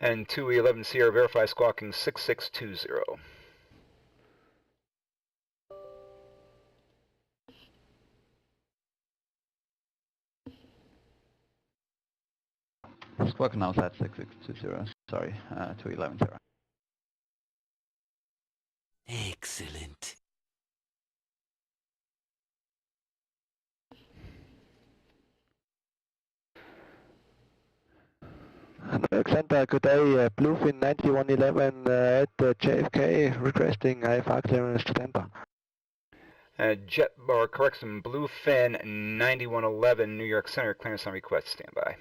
And 2E11 Sierra verify squawking 6620. Squawk now at 6620, sorry, 211 Sierra. Excellent. Center, good day. Bluefin 9111 at JFK, requesting IVAO clearance to Tampa. Correction, Bluefin 9111 New York Center, clearance on request, standby.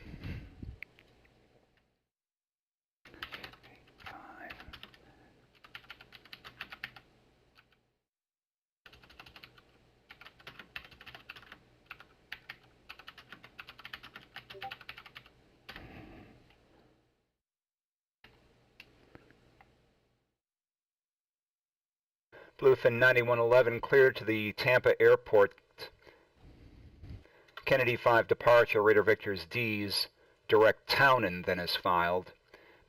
Bluefin 9111 cleared to the Tampa airport. Kennedy 5 departure, Radar Victor's D's, direct Townend then is filed.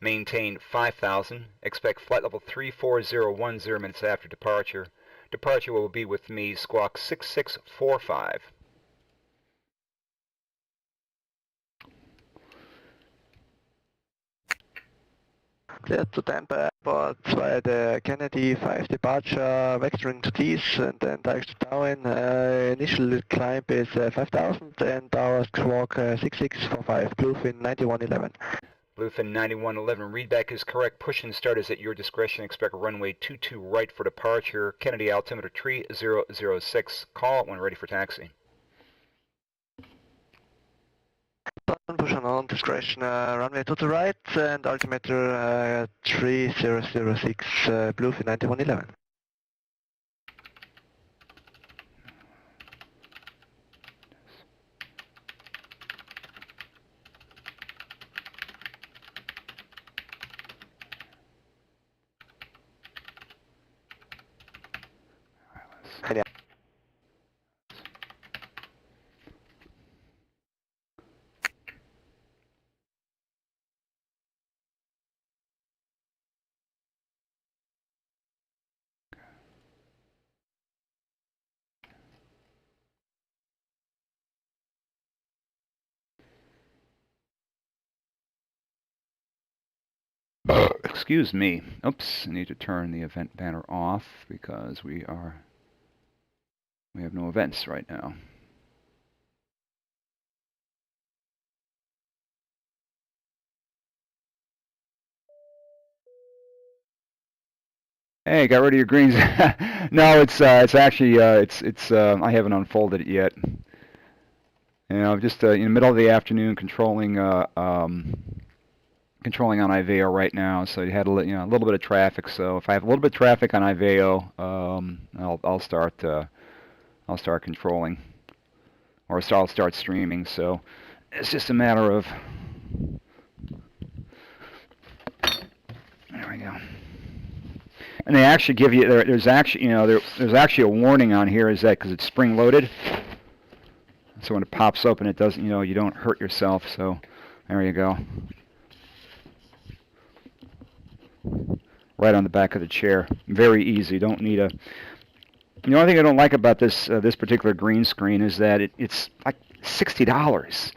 Maintain 5,000. Expect flight level 34010 minutes after departure. Departure will be with me, squawk 6645. Cleared to Tampa Airport via the Kennedy 5 departure, vectoring to D's and then direct to Darwin. Initial climb is 5,000 and our squawk 6645, Bluefin 9111. Bluefin 9111, readback is correct. Push and start is at your discretion. Expect runway 22 right for departure. Kennedy altimeter 3006. Call when ready for taxi. Push on own discretion, runway to the right and altimeter 3006, Bluefin 9111. Excuse me. Oops, I need to turn the event banner off because we have no events right now. Hey, got rid of your greens. No, it's actually I haven't unfolded it yet. You know, just in the middle of the afternoon, controlling controlling on IVAO right now. So you had a little bit of traffic. So if I have a little bit of traffic on IVAO, I'll start controlling, or I'll start streaming. So it's just a matter of. There we go. And they actually give you there's actually there's actually a warning on here, is that because it's spring loaded. So when it pops open, it doesn't, you don't hurt yourself. So there you go. Right on the back of the chair. Very easy. Don't need a. The only thing I don't like about this this particular green screen is that it's like $60.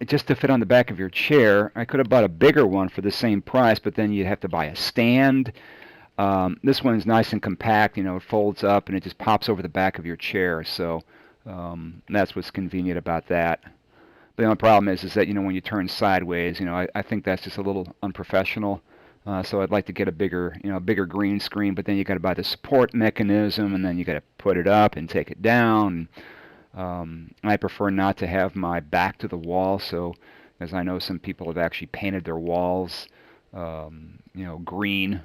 Just to fit on the back of your chair. I could have bought a bigger one for the same price, but then you'd have to buy a stand. This one's nice and compact. It folds up and it just pops over the back of your chair. So that's what's convenient about that. The only problem is that when you turn sideways, I think that's just a little unprofessional. So I'd like to get a bigger green screen, but then you got to buy the support mechanism, and then you got to put it up and take it down. I prefer not to have my back to the wall, so as I know some people have actually painted their walls, green,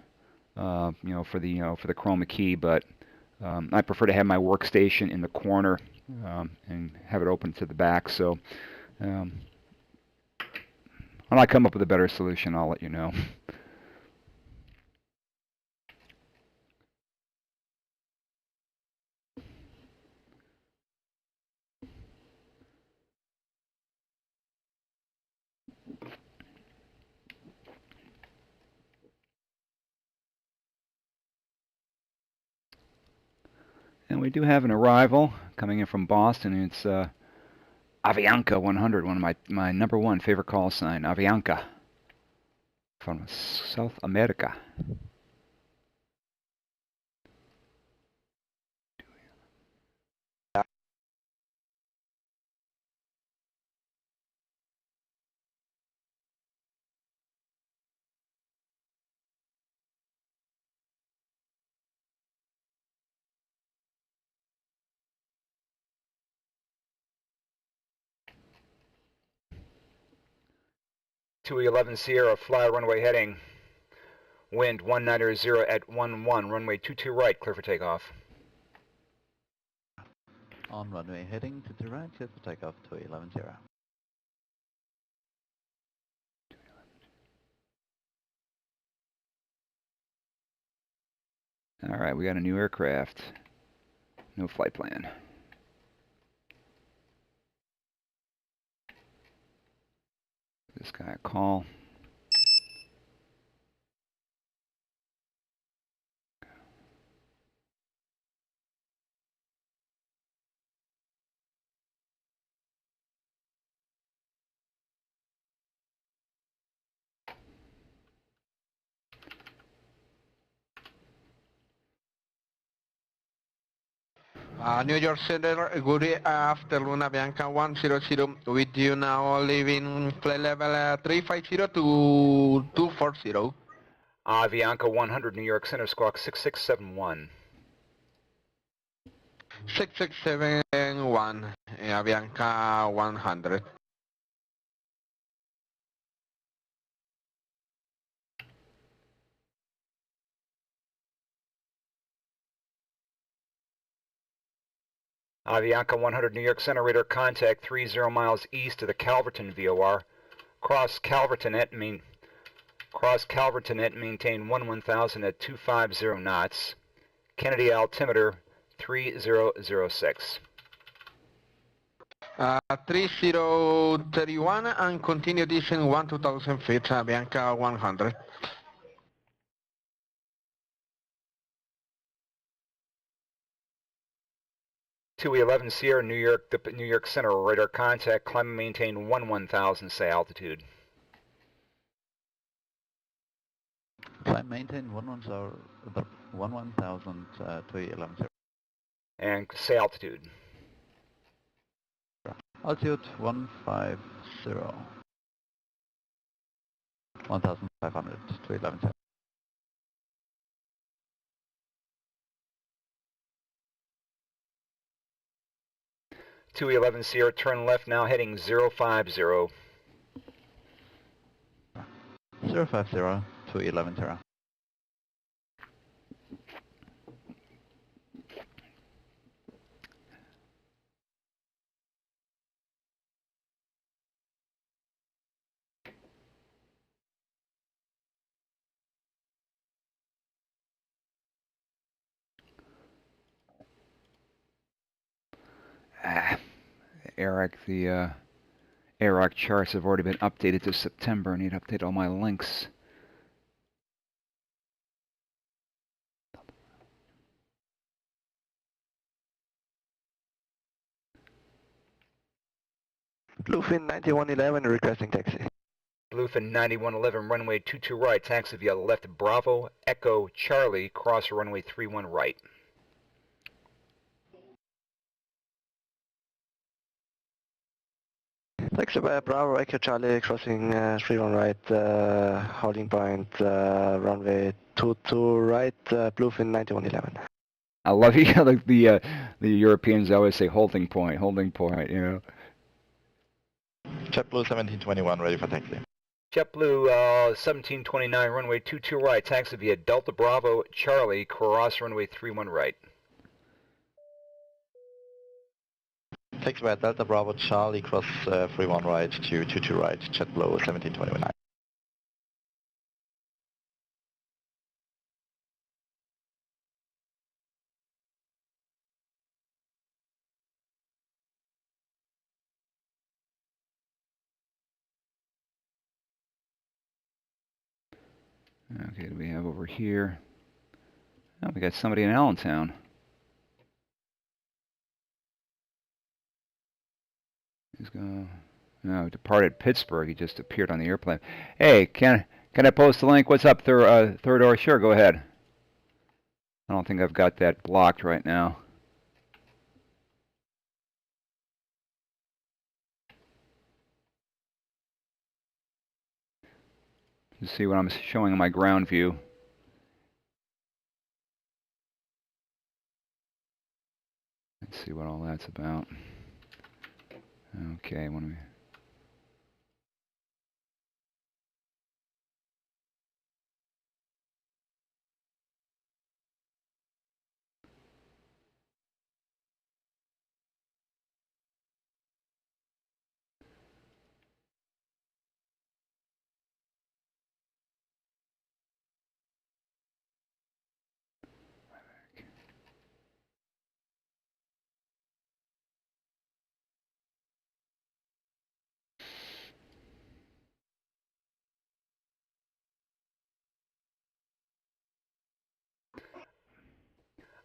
for the chroma key, but I prefer to have my workstation in the corner and have it open to the back. So when I come up with a better solution, I'll let you know. And we do have an arrival coming in from Boston. It's Avianca 100, one of my number one favorite call sign, Avianca, from South America. Two 11 Sierra, fly runway heading. Wind 190 at 11, runway 22 right, clear for takeoff. On runway heading to the right, clear for takeoff to 11 Sierra. All right, we got a new aircraft. No flight plan. This guy a call. New York Center, good afternoon, Avianca 100 with you now leaving flight level 350 to 240. Avianca 100, New York Center, squawk 6671. 6671, Avianca 100. Avianca 100, New York Center, radar contact 30 miles east of the Calverton VOR. Cross Calverton at maintain 1000 at 250 knots. Kennedy altimeter 3006. 3031 and continue descent 2000 feet, Avianca 100. Two 11 Sierra, New York Center, radar contact, climb and maintain 1000, say altitude. Climb maintain 11,000 to 11 Sierra. And say altitude. Altitude 150. 1,500 to 11 Sierra. Two 11 Sierra, turn left now, heading 050. 050 to 11 Sierra. The AROC charts have already been updated to September. I need to update all my links. Bluefin 9111 requesting taxi. Bluefin 9111, runway 22 right, taxi via left Bravo, Echo, Charlie, cross runway 31 right. Taxi by Bravo, Echo Charlie, crossing 31 right, holding point, runway 22 right, Bluefin 9111. I love you. Like the Europeans always say holding point, you know. JetBlue 1721 ready for taxi. JetBlue 1729, runway 22 right, taxi via Delta Bravo, Charlie, cross runway 31 right. Taxi by Delta Bravo Charlie, cross 31 right to 22 right, JetBlue 1721. Okay, do we have over here? Oh, we got somebody in Allentown. He's going. No, departed Pittsburgh. He just appeared on the airplane. Hey, can I post a link? What's up, Theodore? Sure, go ahead. I don't think I've got that blocked right now. Let's see what I'm showing on my ground view. Let's see what all that's about. Okay, what do we...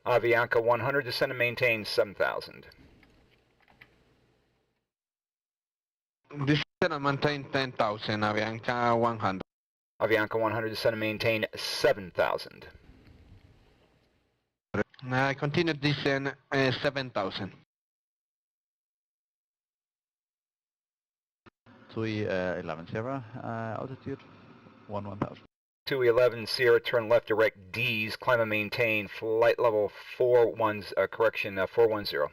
Avianca 100, descend and maintain 7,000. Descend and maintain 10,000, Avianca 100. Avianca 100, descend and maintain 7,000. Continue descend 7,000. TUI 11 altitude 11,000. 211 Sierra, turn left direct D's, climb and maintain flight level 410.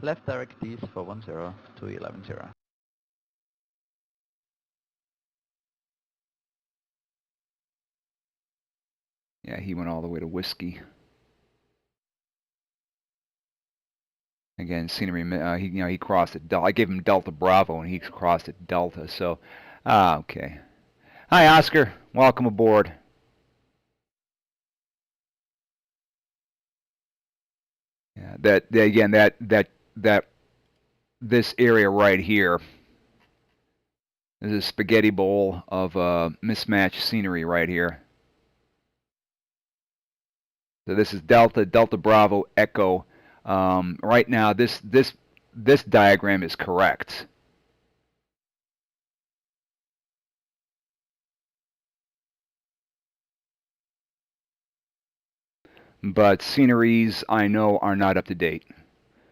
Left direct D's 410, TUI 11. Yeah, he went all the way to Whiskey. Again, scenery. He crossed at Delta. I gave him Delta Bravo, and he crossed at Delta. So, okay. Hi, Oscar. Welcome aboard. Yeah, this area right here is a spaghetti bowl of mismatched scenery right here. So this is Delta Bravo Echo. Right now, this diagram is correct. But sceneries, I know, are not up to date.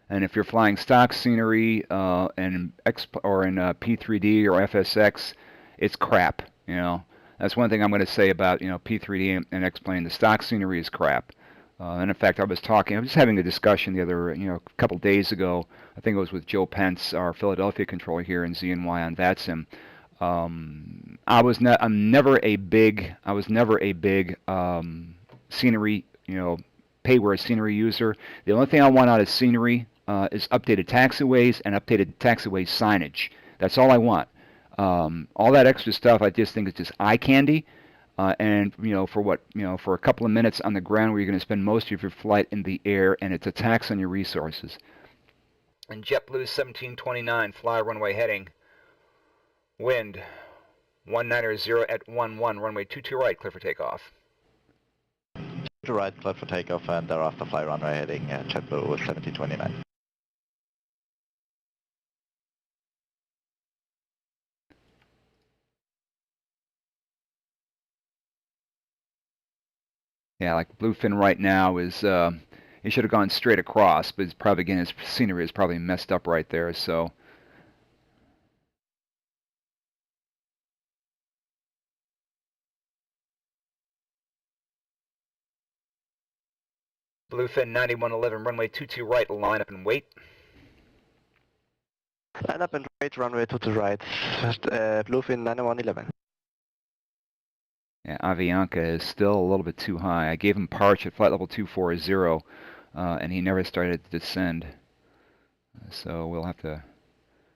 And if you're flying stock scenery or in P3D or FSX, it's crap. That's one thing I'm going to say about P3D and X-plane. The stock scenery is crap. And in fact, I was just having a discussion the other a couple days ago. I think it was with Joe Pence, our Philadelphia controller here in ZNY on VATSIM. I'm never a big scenery, pay-where scenery user. The only thing I want out of scenery is updated taxiways and updated taxiway signage. That's all I want. All that extra stuff, I just think it's just eye candy. And for a couple of minutes on the ground where you're going to spend most of your flight in the air, and it's a tax on your resources. And JetBlue 1729, fly runway heading. Wind 190 at 11, runway 22 right, clear for takeoff. To right, clear for takeoff, and thereafter fly runway heading JetBlue 1729. Yeah, like Bluefin right now is, he should have gone straight across, but it's probably, again, his scenery is probably messed up right there, so. Bluefin 9111, runway 22 right, line up and wait. Line up and wait, runway to the right. Bluefin 9111. Yeah, Avianca is still a little bit too high. I gave him Parch at flight level 240, and he never started to descend. So we'll have to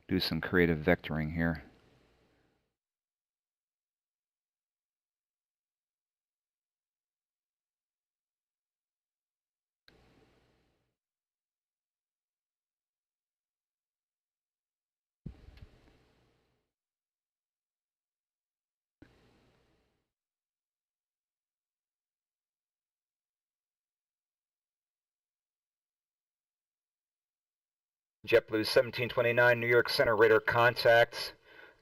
do some creative vectoring here. JetBlue 1729, New York Center, radar contact.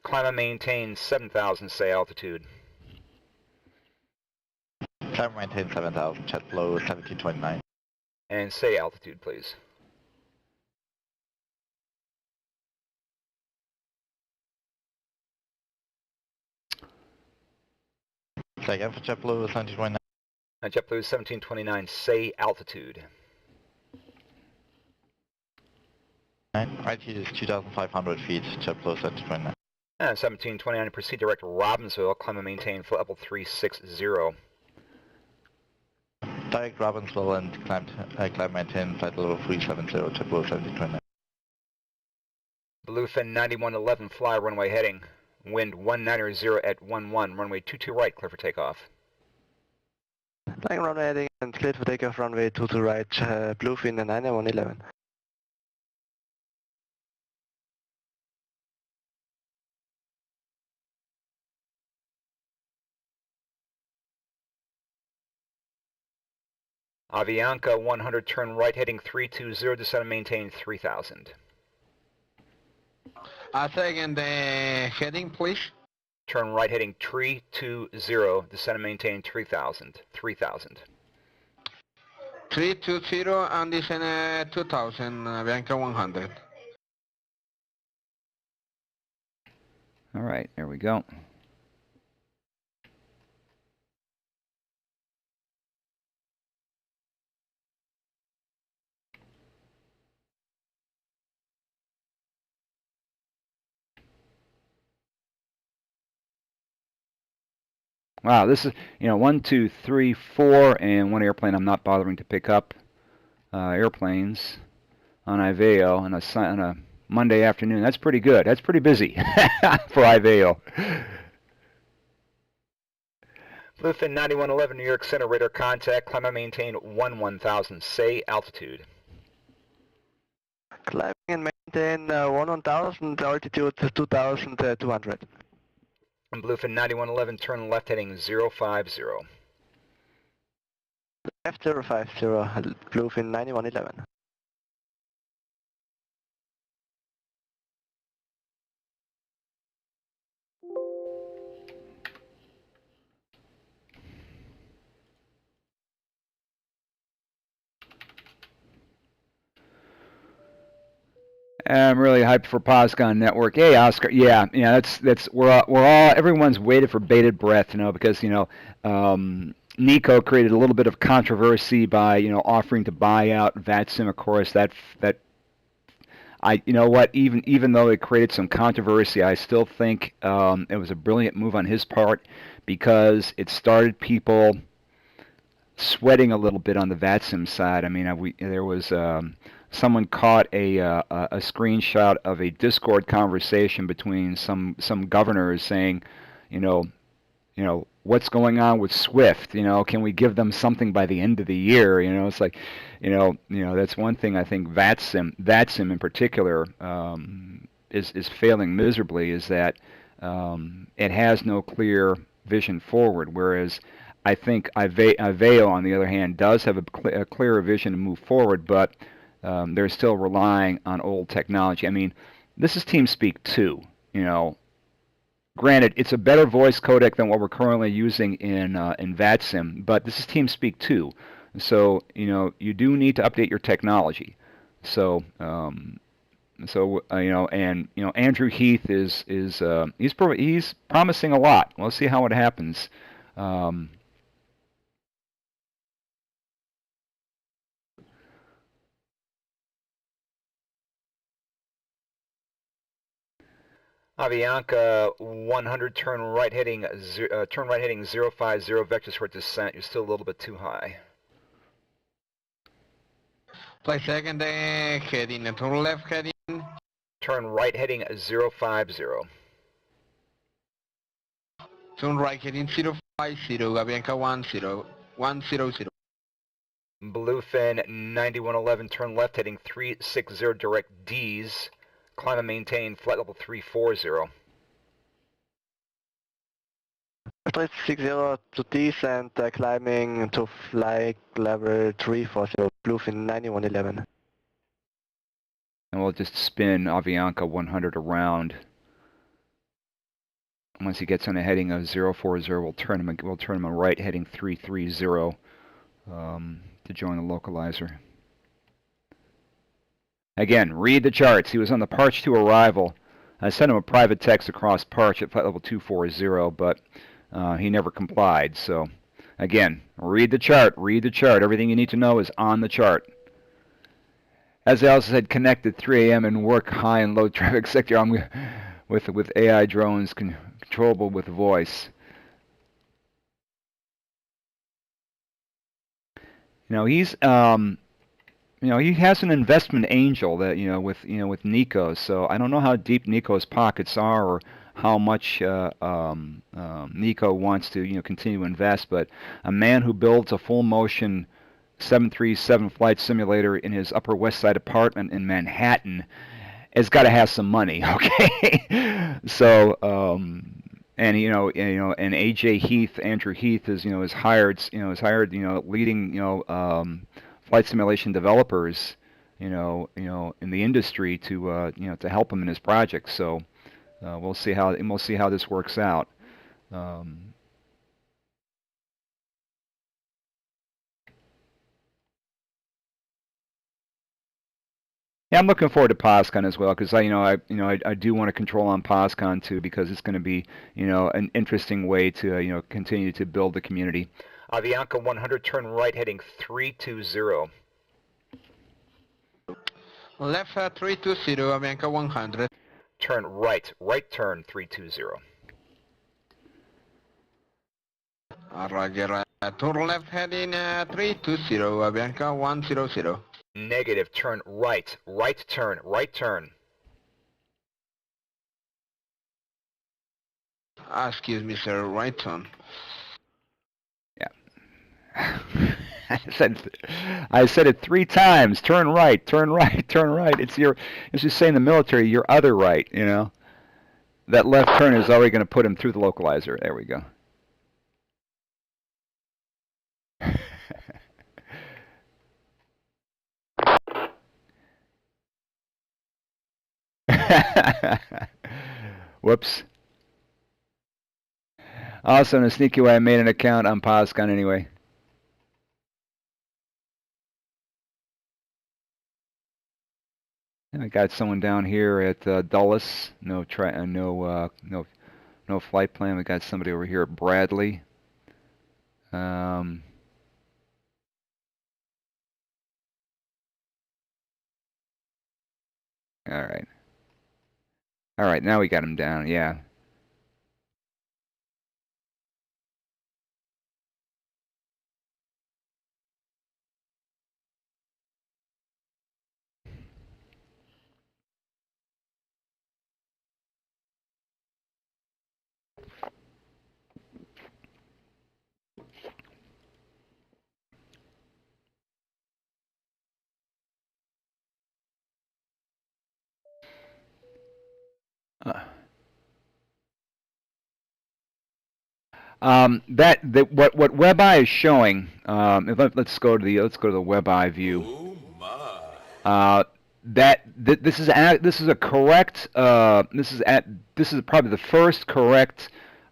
Climb and maintain 7,000, say altitude. Climb maintain 7,000, JetBlue 1729. And say altitude, please. Say again for JetBlue 1729. JetBlue 1729, say altitude. Altitude is 2,500 feet, JetBlue 1729. 1729, proceed direct Robbinsville, climb and maintain flight level 360. Direct Robbinsville and climb maintain flight level 370, JetBlue 1729. Bluefin 9111, fly runway heading. Wind 190 at 11, runway 22 right, clear for takeoff. Flying runway heading and cleared for takeoff runway 22 right, Bluefin 9111. Avianca 100, turn right heading 320, descend and maintain 3,000. Say again the heading, please. Turn right heading 320, descend and maintain 3,000. 3,000. 320 and descend 2000, Avianca 100. All right, there we go. Wow, this is, 1, 2, 3, 4, and one airplane I'm not bothering to pick up. Airplanes on IVAO on a Monday afternoon. That's pretty good. That's pretty busy for IVAO. Bluefin 9111, New York Center, radar contact, climb and maintain 1000, say altitude. Climbing and maintain 1000, altitude 2200. And Bluefin 9111, turn left heading 050. Left 050, Bluefin 9111. I'm really hyped for Poscon Network. Hey, Oscar. Yeah, we're all everyone's waited for bated breath, because Nico created a little bit of controversy by offering to buy out VATSIM. Of course, that even though it created some controversy, I still think it was a brilliant move on his part because it started people sweating a little bit on the VATSIM side. I mean, there was. Someone caught a screenshot of a Discord conversation between some governors saying, what's going on with Swift? Can we give them something by the end of the year? It's like, that's one thing I think VATSIM in particular is failing miserably, is that it has no clear vision forward, whereas I think IVAO, on the other hand, does have a clearer vision to move forward, but they're still relying on old technology. I mean, this is TeamSpeak 2, Granted, it's a better voice codec than what we're currently using in VATSIM, but this is TeamSpeak 2. So, you do need to update your technology. So, Andrew Heath he's promising a lot. We'll see how it happens. Avianca 100, turn right heading 050, vectors for descent. You're still a little bit too high. Play second heading, turn left heading. Turn right heading 050. Turn right heading 050, Avianca 100. Bluefin 9111, turn left heading 360, direct D's. Climb and maintain flight level 340. 360 to D's and climbing to flight level 340, Bluefin 9111. and we'll just spin Avianca 100 around. Once he gets on a heading of 040, we'll turn him a right heading 330 to join the localizer. Again, read the charts. He was on the Parch 2 arrival. I sent him a private text across Parch at flight level 240, but he never complied. So, again, read the chart. Read the chart. Everything you need to know is on the chart. As I also said, connect at 3 a.m. and work high and low traffic sector with AI drones controllable with voice. He's he has an investment angel that with Nico. So I don't know how deep Nico's pockets are or how much Nico wants to continue to invest. But a man who builds a full motion 737 flight simulator in his Upper West Side apartment in Manhattan has got to have some money, okay? So and AJ Heath, Andrew Heath is hired leading flight simulation developers in the industry to to help him in his project. So we'll see how this works out. Yeah, I'm looking forward to POSCON as well because I do want to control on POSCON too because it's going to be an interesting way to continue to build the community. Avianca 100, turn right heading 320. Left 320, Avianca 100. Turn right turn 320. Roger, turn left heading 320, Avianca 100. Negative, turn right turn. Excuse me, sir, right turn. Yeah. I said it 3 times. Turn right. It's just saying in the military, your other right, That left turn is already going to put him through the localizer. There we go. Whoops. Also, in a sneaky way, I made an account on POSCON anyway. And I got someone down here at Dulles. No flight plan. We got somebody over here at Bradley. All right. All right, now we got him down. Yeah. What WebEye is showing. Let's go to the WebEye view. Oh my. This is a correct. This is probably the first correct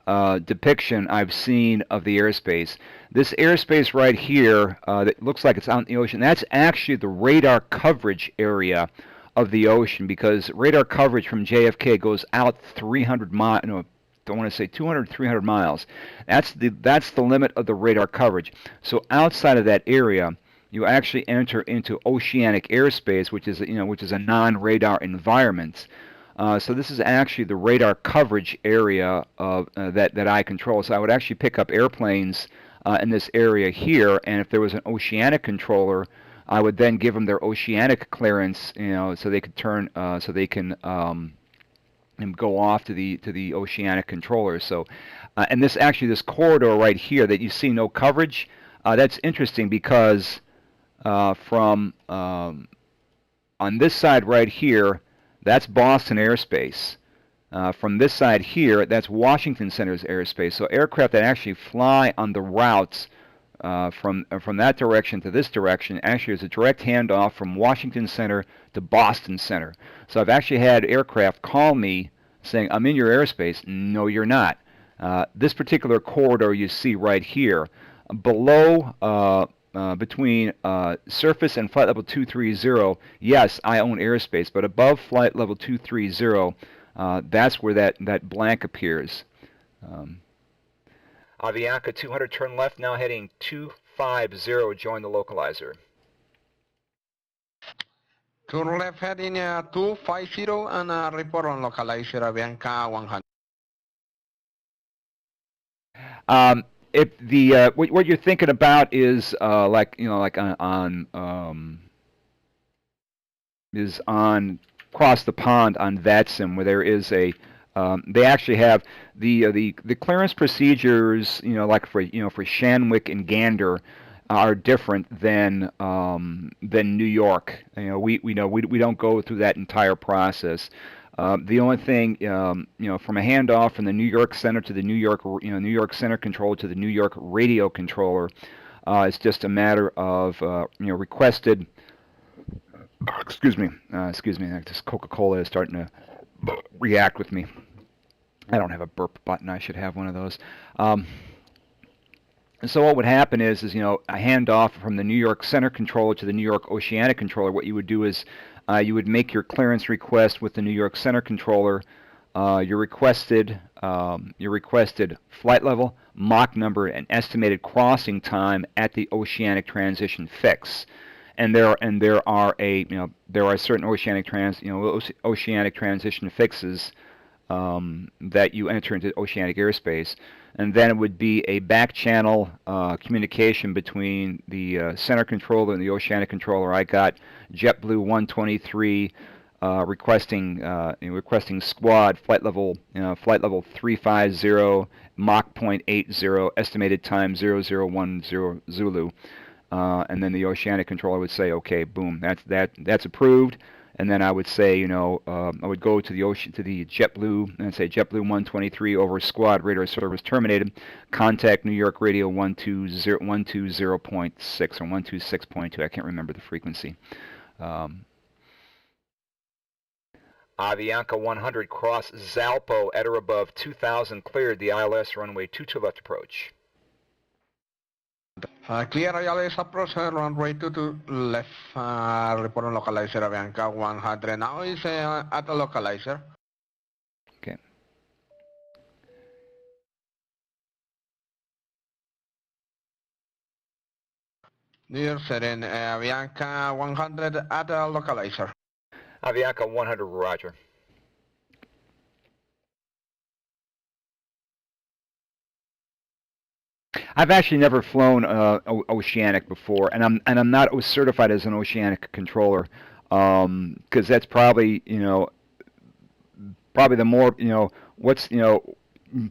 depiction I've seen of the airspace. This airspace right here that looks like it's out in the ocean. That's actually the radar coverage area of the ocean because radar coverage from JFK goes out 300 miles. No, don't want to say 200, 300 miles. That's the limit of the radar coverage. So outside of that area, you actually enter into oceanic airspace, which is a non-radar environment. So this is actually the radar coverage area of that I control. So I would actually pick up airplanes in this area here, and if there was an oceanic controller, I would then give them their oceanic clearance, so they could turn, so they can and go off to the oceanic controller. So, and this corridor right here that you see no coverage, that's interesting because from on this side right here, that's Boston airspace. From this side here, that's Washington Center's airspace. So aircraft that actually fly on the routes from that direction to this direction. Actually, there's a direct handoff from Washington Center to Boston Center. So I've actually had aircraft call me saying, "I'm in your airspace." No, you're not. This particular corridor you see right here, below between surface and flight level 230, yes, I own airspace, but above flight level 230, that's where that blank appears. Avianca 200, turn left, now heading 250, join the localizer. Turn left heading 250 and report on localizer Avianca 100. If the what you're thinking about is like is on across the pond on VATSIM, where there is a they actually have the clearance procedures, like for Shanwick and Gander are different than New York. We don't go through that entire process. The only thing, from a handoff from the New York Center to the New York Center controller to the New York radio controller, it's just a matter of requested. Excuse me. This Coca-Cola is starting to react with me. I don't have a burp button. I should have one of those. And so what would happen is a handoff from the New York Center controller to the New York Oceanic controller. What you would do is you would make your clearance request with the New York Center controller. Your requested flight level, Mach number, and estimated crossing time at the oceanic transition fix. And there are certain oceanic transition fixes that you enter into oceanic airspace, and then it would be a back channel communication between the center controller and the oceanic controller. I got JetBlue 123 requesting squad flight level 350, Mach 0.80, estimated time 0010 Zulu. And then the oceanic controller would say, okay, boom, that's approved. And then I would say, I would go to the JetBlue and say JetBlue 123 over squad radar service terminated. Contact New York Radio 120.6 or 126.2. I can't remember the frequency. Avianca 100, cross Zalpo at or above 2000, cleared the ILS runway 22 left approach. Clear ILS approach, runway 22 left, report on localizer Avianca 100. Now is at the localizer. Okay. New York setting, Avianca 100 at the localizer. Avianca 100, roger. I've actually never flown oceanic before, and I'm not certified as an oceanic controller, because that's probably the more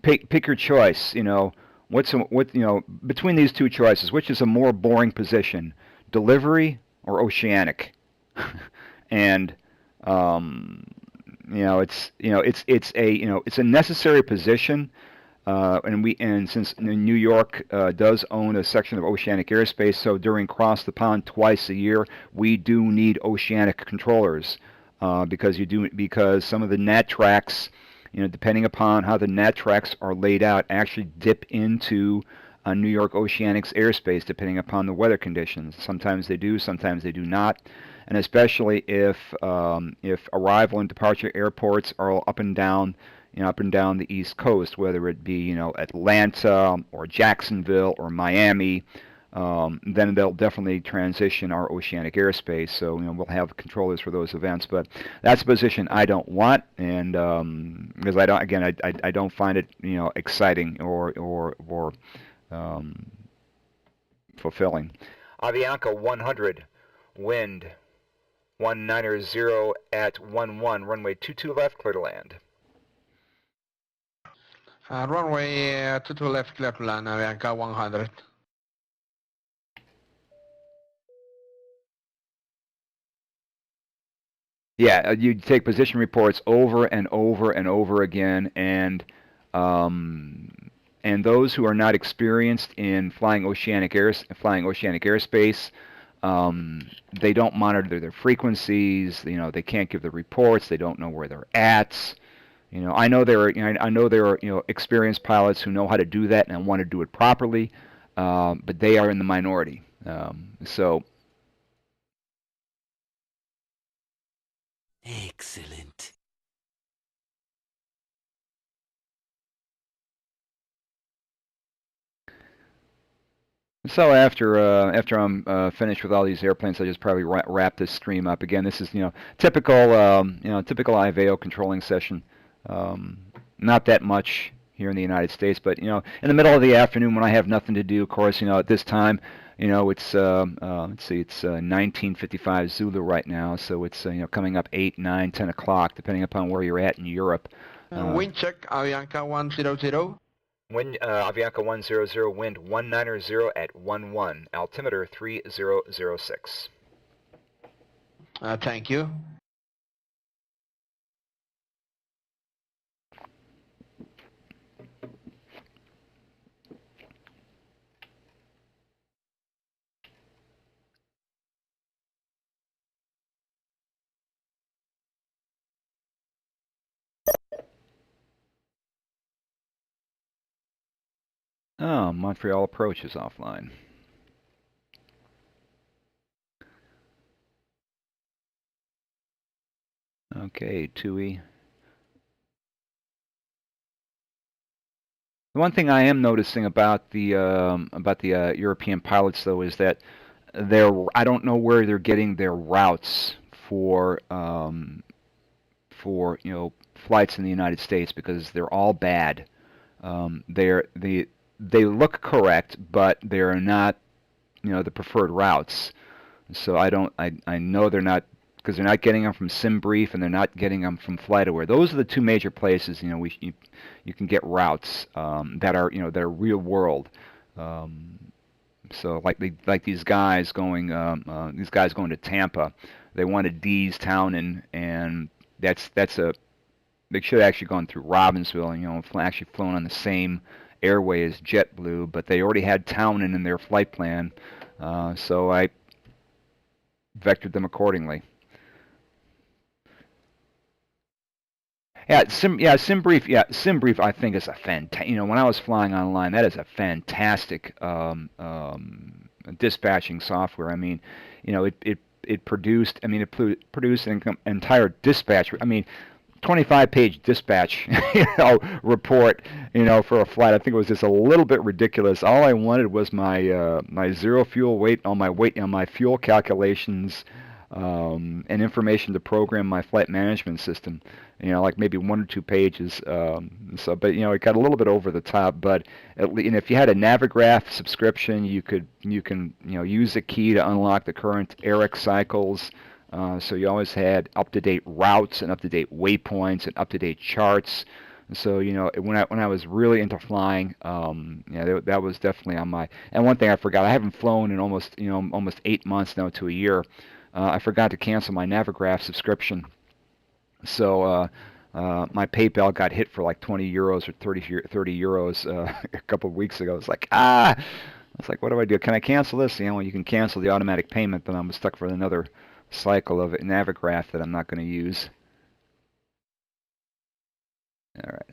pick your choice. Between these two choices, which is a more boring position, delivery or oceanic? And it's a necessary position. And since New York does own a section of oceanic airspace, so during cross the pond twice a year, we do need oceanic controllers because some of the NAT tracks, depending upon how the NAT tracks are laid out, actually dip into New York Oceanic's airspace depending upon the weather conditions. Sometimes they do, sometimes they do not. And especially if arrival and departure airports are up and down the East Coast, whether it be Atlanta or Jacksonville or Miami, then they'll definitely transition our oceanic airspace. So we'll have controllers for those events. But that's a position I don't want, and because I don't find it exciting or fulfilling. Avianca 100, wind 190 at 11, runway 22 left, clear to land. Runway 22 left, clear to land, Avianca 100. Yeah, you take position reports over and over and over again, and and those who are not experienced in flying oceanic airspace, they don't monitor their frequencies. They can't give the reports. They don't know where they're at. I know there are experienced pilots who know how to do that and want to do it properly, but they are in the minority. Excellent. So after I'm finished with all these airplanes, I just probably wrap this stream up. Again, this is typical typical IVAO controlling session. Not that much here in the United States, but in the middle of the afternoon when I have nothing to do, of course, at this time, it's let's see, it's 19:55 Zulu right now, so it's coming up 8, 9, 10 o'clock, depending upon where you're at in Europe. Wind check, Avianca 100. Wind, Avianca 100, wind 190 at 11, altimeter 3006. Thank you. Oh, Montreal approach is offline. Okay, TUI. The one thing I am noticing about the European pilots, though, is that I don't know where they're getting their routes for flights in the United States, because they're all bad. They look correct, but they're not the preferred routes. So I know they're not, because they're not getting them from SimBrief and they're not getting them from FlightAware. Those are the two major places you can get routes that are real world. So like these guys going to Tampa, they wanted D's Town, and they should have actually gone through Robbinsville and actually flown on the same airway as JetBlue, but they already had Townen in their flight plan, so I vectored them accordingly. SimBrief I think is a fantastic. When I was flying online, that is a fantastic dispatching software. I mean, it produced an entire dispatch. I mean, 25-page dispatch report for a flight. I think it was just a little bit ridiculous. All I wanted was my zero fuel weight on my fuel calculations, and information to program my flight management system. Like maybe 1 or 2 pages. But it got a little bit over the top. But if you had a Navigraph subscription, you can use a key to unlock the current ARIC cycles. So you always had up-to-date routes and up-to-date waypoints and up-to-date charts. So when I was really into flying, that was definitely on my. And one thing I forgot, I haven't flown in almost 8 months now to a year. I forgot to cancel my Navigraph subscription. So my PayPal got hit for like 20 euros or 30 euros a couple of weeks ago. It's like, I was like, what do I do? Can I cancel this? You can cancel the automatic payment, but I'm stuck for another cycle of Navigraph that I'm not going to use. All right.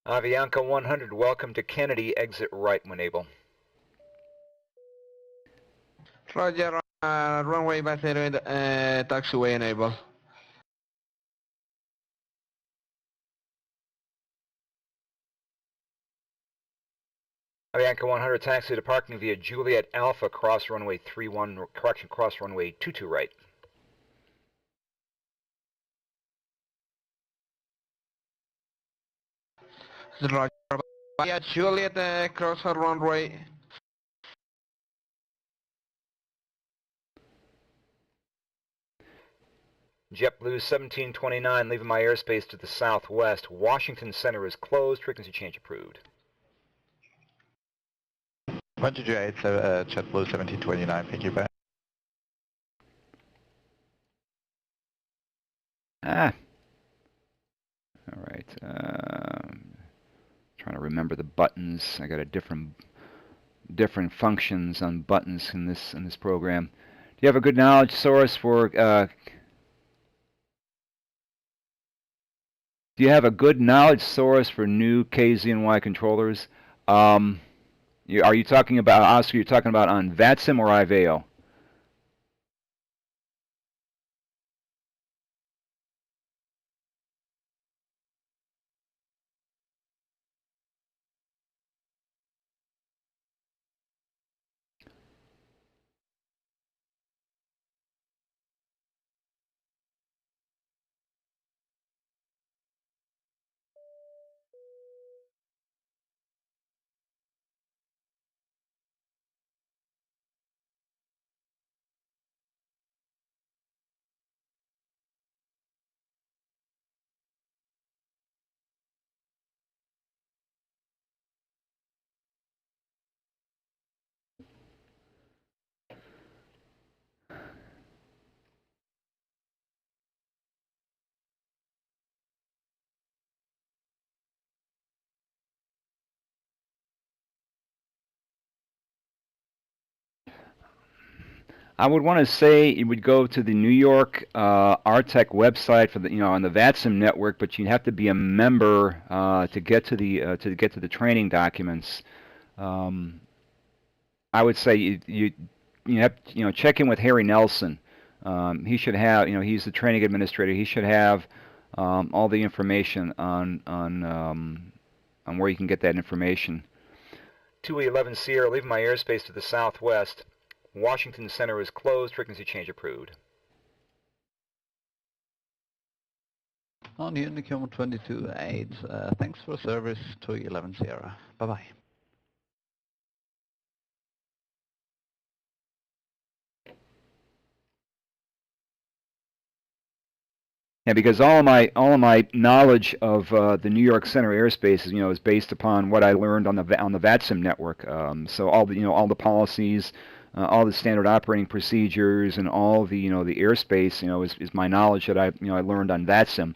Avianca 100, welcome to Kennedy, exit right when able. Roger, runway by 0, taxiway enable. Avianca 100, taxi to parking via Juliet Alpha, cross runway 31, correction, cross runway 22 right. Roger, via Juliet, cross runway JetBlue 1729, leaving my airspace to the southwest. Washington Center is closed. Frequency change approved. 128, JetBlue 1729, piggyback. All right. Trying to remember the buttons. I got a different functions on buttons in this program. Do you have a good knowledge source for? Do you have a good knowledge source for new KZNY controllers? Are you talking about, Oscar? You're talking about on VATSIM or IVAO? I would want to say you would go to the New York ARTCC website for the on the VATSIM network, but you'd have to be a member to get to the training documents. I would say you have check in with Harry Nelson. He should have he's the training administrator. He should have all the information on where you can get that information. 211 Sierra, leaving my airspace to the southwest. Washington Center is closed. Frequency change approved. On Unicom 22.8, thanks for service to 11 Sierra. Bye-bye. Yeah, because all of my knowledge of the New York Center airspace is based upon what I learned on the VATSIM network. So all the policies, all the standard operating procedures, and all the the airspace is my knowledge that I learned on VATSIM,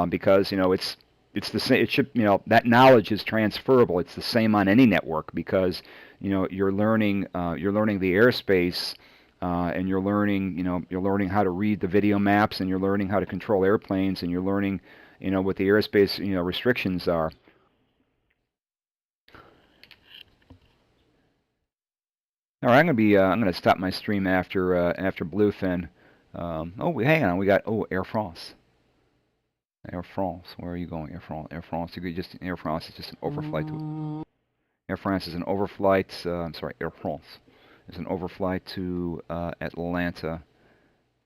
because it's the same. It should that knowledge is transferable. It's the same on any network because you're learning the airspace. And you're learning how to read the video maps, and you're learning how to control airplanes, and you're learning what the airspace restrictions are. All right, I'm gonna stop my stream after Bluefin. Oh, hang on, we got Air France. Air France, where are you going? Air France. Air France. Air France is just an overflight to. Air France is an overflight. I'm sorry, Air France is an overflight to Atlanta.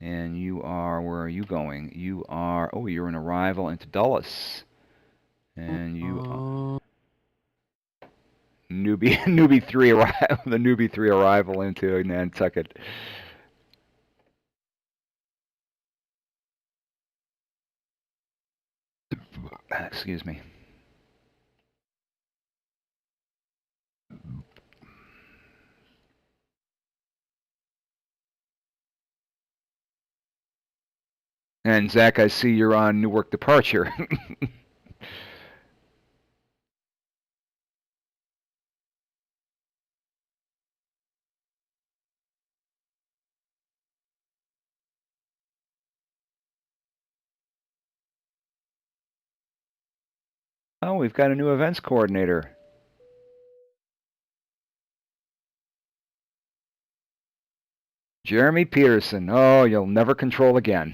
And you are, where are you going? You are, you're an arrival into Dulles. And you are newbie 3 arrival, the newbie 3 arrival into Nantucket. Excuse me. And Zach, I see you're on Newark departure. Oh, we've got a new events coordinator. Jeremy Peterson. Oh, you'll never control again.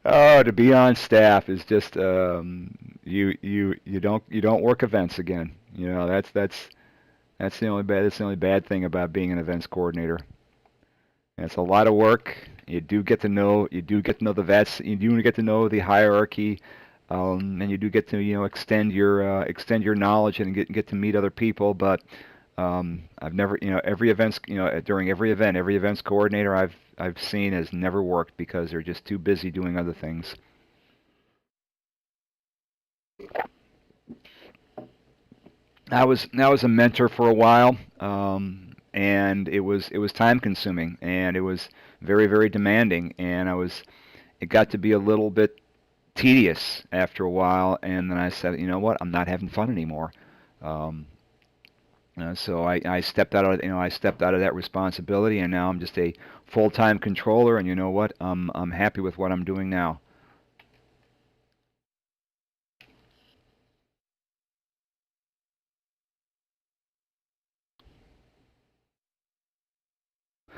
Oh, to be on staff is just you don't work events again. That's the only bad thing about being an events coordinator. And it's a lot of work. You do get to know the vets. You do get to know the hierarchy, and you do get to extend your knowledge and get to meet other people. But I've never, every events, during every events coordinator I've seen has never worked because they're just too busy doing other things. I was a mentor for a while, and it was time consuming, and it was very, very demanding, and it got to be a little bit tedious after a while, and then I said, you know what, I'm not having fun anymore. Um, so I stepped out of I stepped out of that responsibility, and now I'm just a full-time controller, and you know what, I'm happy with what I'm doing now.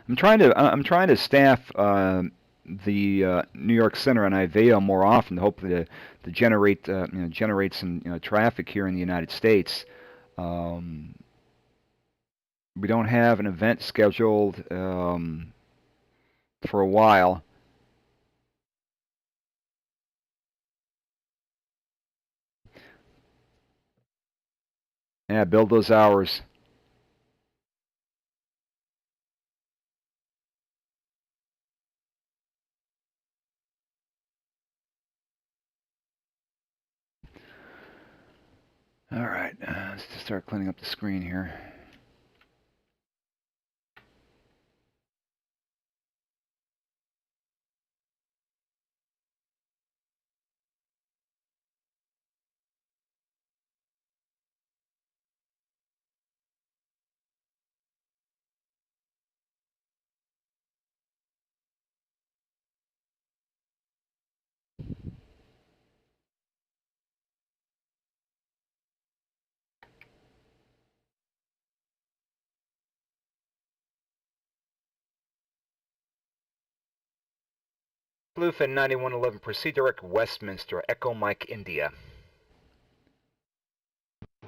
I'm trying to staff the New York Center and IVAO more often, hopefully to generate some traffic here in the United States. Um, we don't have an event scheduled for a while. Yeah, build those hours. All right, let's just start cleaning up the screen here. Bluefin 9111, proceed direct Westminster, Echo Mike India.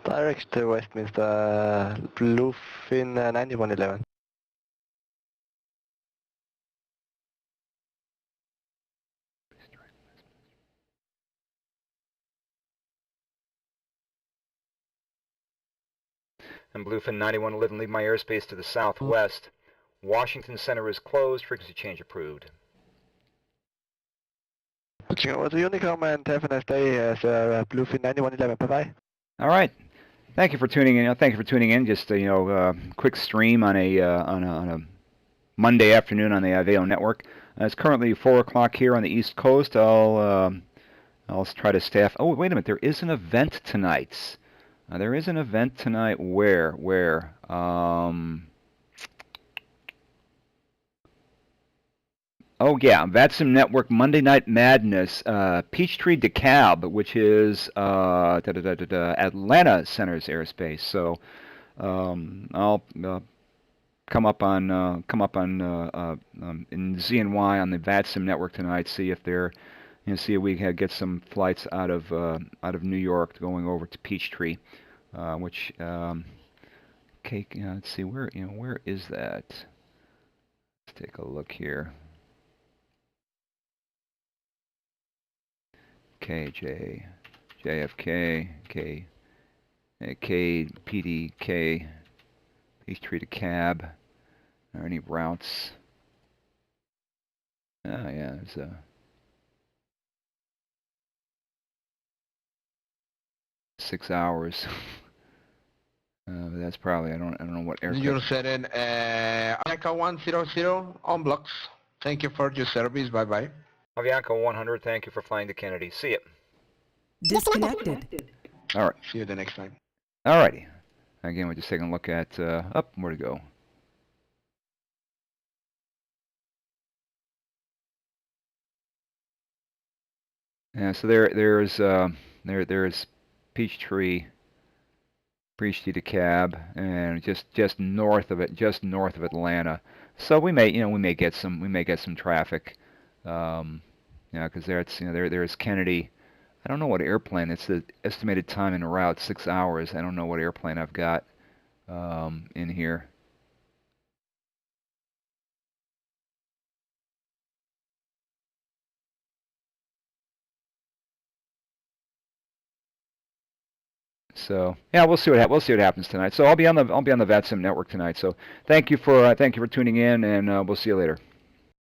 Direct to Westminster, Bluefin 9111. And Bluefin 9111, leave my airspace to the southwest. Washington Center is closed, frequency change approved. Switching over to Unicom and have a nice day as Bluefin 9111. Bye-bye. All right. Thank you for tuning in. Thank you for tuning in. Just quick stream on a Monday afternoon on the IVAO network. It's currently 4 o'clock here on the East Coast. I'll try to staff. Oh, wait a minute. There is an event tonight. There is an event tonight. Where? Oh yeah, VATSIM Network Monday Night Madness, Peachtree DeKalb, which is Atlanta Center's airspace. So I'll come up on in ZNY on the VATSIM network tonight. See if see if we can get some flights out of New York going over to Peachtree, which okay, let's see where is that? Let's take a look here. KJ, JFK, KPDK, Peachtree to Cab. Are there any routes? Oh yeah, there's a 6 hours. That's probably I don't know what aircraft. You're setting Avianca 100 on blocks. Thank you for your service. Bye bye. Avianca 100, thank you for flying to Kennedy. See you. Disconnected. All right. See you the next time. All righty. Again, we're just taking a look at up where to go. Yeah, so there's Peachtree to Cab, and just north of it, just north of Atlanta. So we may get some traffic, because there's Kennedy. I don't know what airplane. It's the estimated time en route, 6 hours. I don't know what airplane I've got in here. So yeah, we'll see what happens tonight. So I'll be on the VATSIM network tonight. So thank you for tuning in, and we'll see you later.